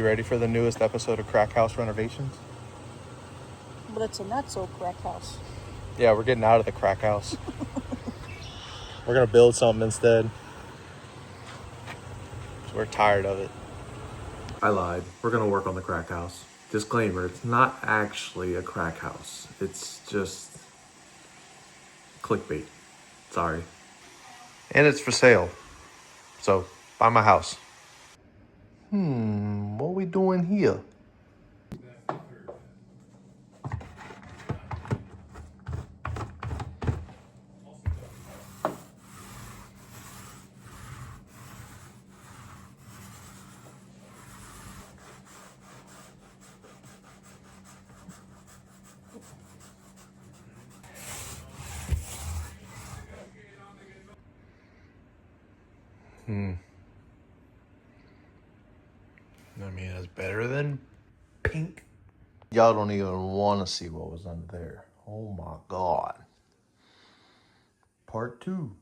ready for the newest episode of Crackhouse Renovations? But it's a not-so crack house. Yeah, we're getting out of the crack house. We're going to build something instead. We're tired of it. I lied. We're going to work on the crack house. Disclaimer, it's not actually a crack house. It's just clickbait. Sorry. And it's for sale. So, buy my house. What we doing here? I mean, it's better than pink. Y'all don't even want to see what was under there. Oh my God. Part 2.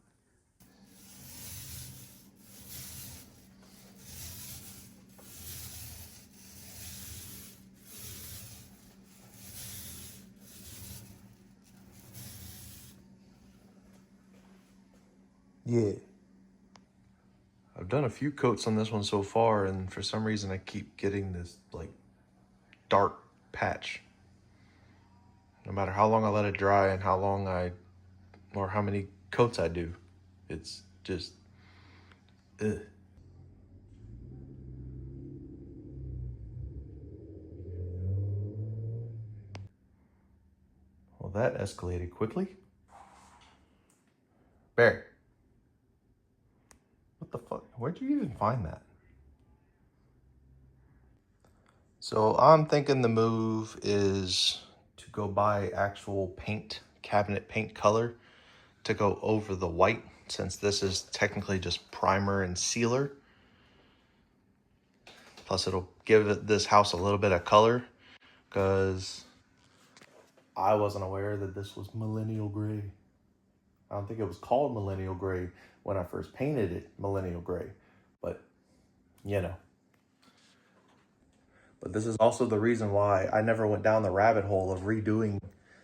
Yeah. I've done a few coats on this one so far, and for some reason I keep getting this like dark patch. No matter how long I let it dry and or how many coats I do, it's just, ugh. Well, that escalated quickly. Bear. What the fuck? Where'd you even find that? So I'm thinking the move is to go buy actual paint, cabinet paint color to go over the white, since this is technically just primer and sealer. Plus it'll give this house a little bit of color, because I wasn't aware that this was millennial gray. I don't think it was called millennial gray when I first painted it millennial gray, but you know. But this is also the reason why I never went down the rabbit hole of redoing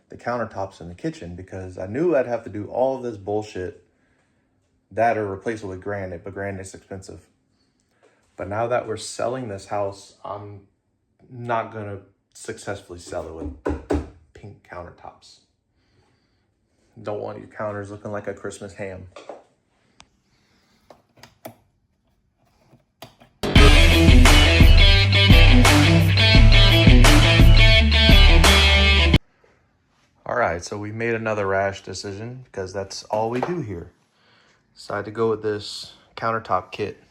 the countertops in the kitchen, because I knew I'd have to do all of this bullshit that or replace it with granite, but granite's expensive. But now that we're selling this house, I'm not gonna successfully sell it with pink countertops. Don't want your counters looking like a Christmas ham. All right, so we made another rash decision, because that's all we do here. Decided to go with this countertop kit.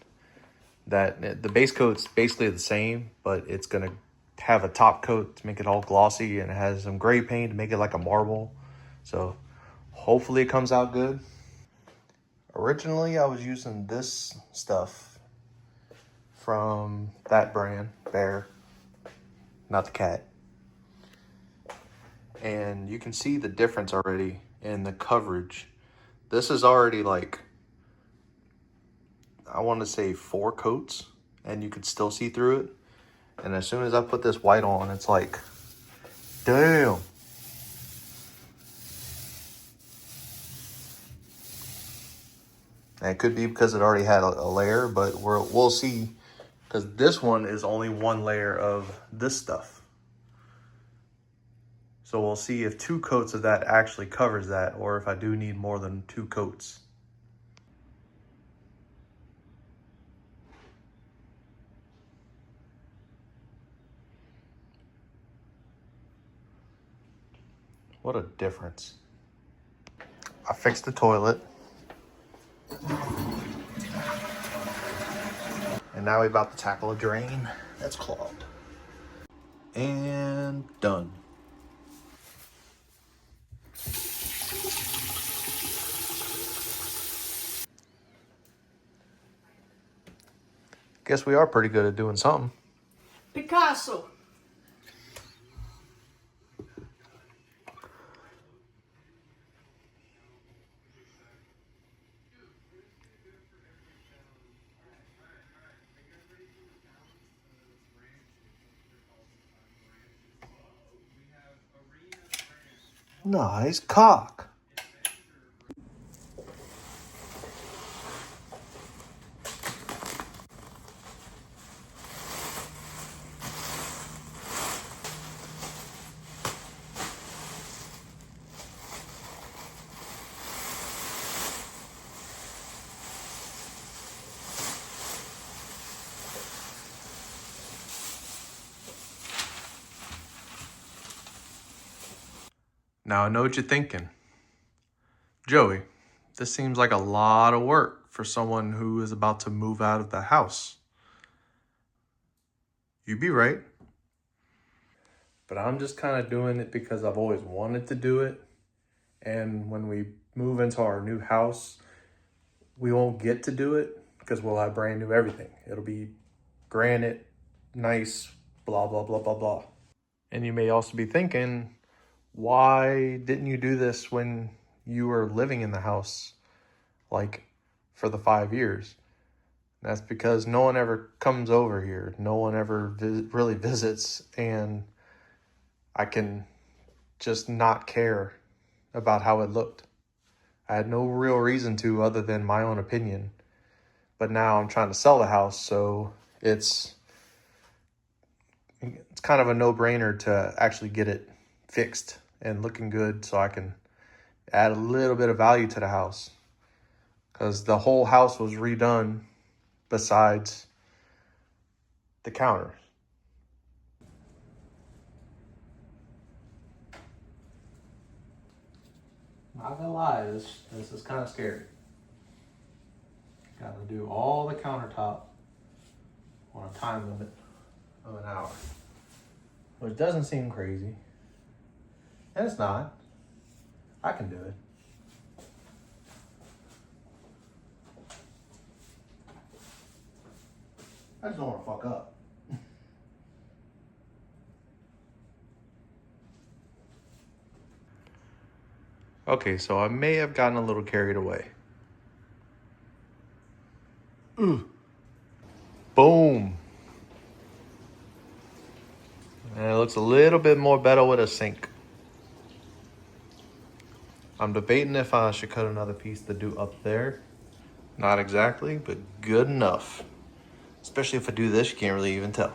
That the base coat's basically the same, but it's gonna have a top coat to make it all glossy, and it has some gray paint to make it like a marble. So hopefully it comes out good. Originally I was using this stuff from that brand, Bear, not the cat. And you can see the difference already in the coverage. This is already like, I want to say 4 coats, and you could still see through it. And as soon as I put this white on, it's like, damn. And it could be because it already had a layer, but we'll see, because this one is only one layer of this stuff. So we'll see if 2 coats of that actually covers that, or if I do need more than 2 coats. What a difference. I fixed the toilet. And now we're about to tackle a drain that's clogged. And done. Guess we are pretty good at doing something. Picasso. Nice cock. Now I know what you're thinking. Joey, this seems like a lot of work for someone who is about to move out of the house. You'd be right. But I'm just kind of doing it because I've always wanted to do it. And when we move into our new house, we won't get to do it because we'll have brand new everything. It'll be granite, nice, blah, blah, blah, blah, blah. And you may also be thinking, why didn't you do this when you were living in the house, like for the 5 years? That's because no one ever comes over here. No one ever really visits, and I can just not care about how it looked. I had no real reason to other than my own opinion. But now I'm trying to sell the house, so it's kind of a no-brainer to actually get it fixed and looking good so I can add a little bit of value to the house. Because the whole house was redone besides the counters. Not gonna lie, this is kind of scary. Gotta do all the countertop on a time limit of an hour. Which doesn't seem crazy. And it's not. I can do it. I just don't want to fuck up. Okay, so I may have gotten a little carried away. Ooh. Boom. And it looks a little bit more better with a sink. I'm debating if I should cut another piece to do up there. Not exactly, but good enough. Especially if I do this, you can't really even tell.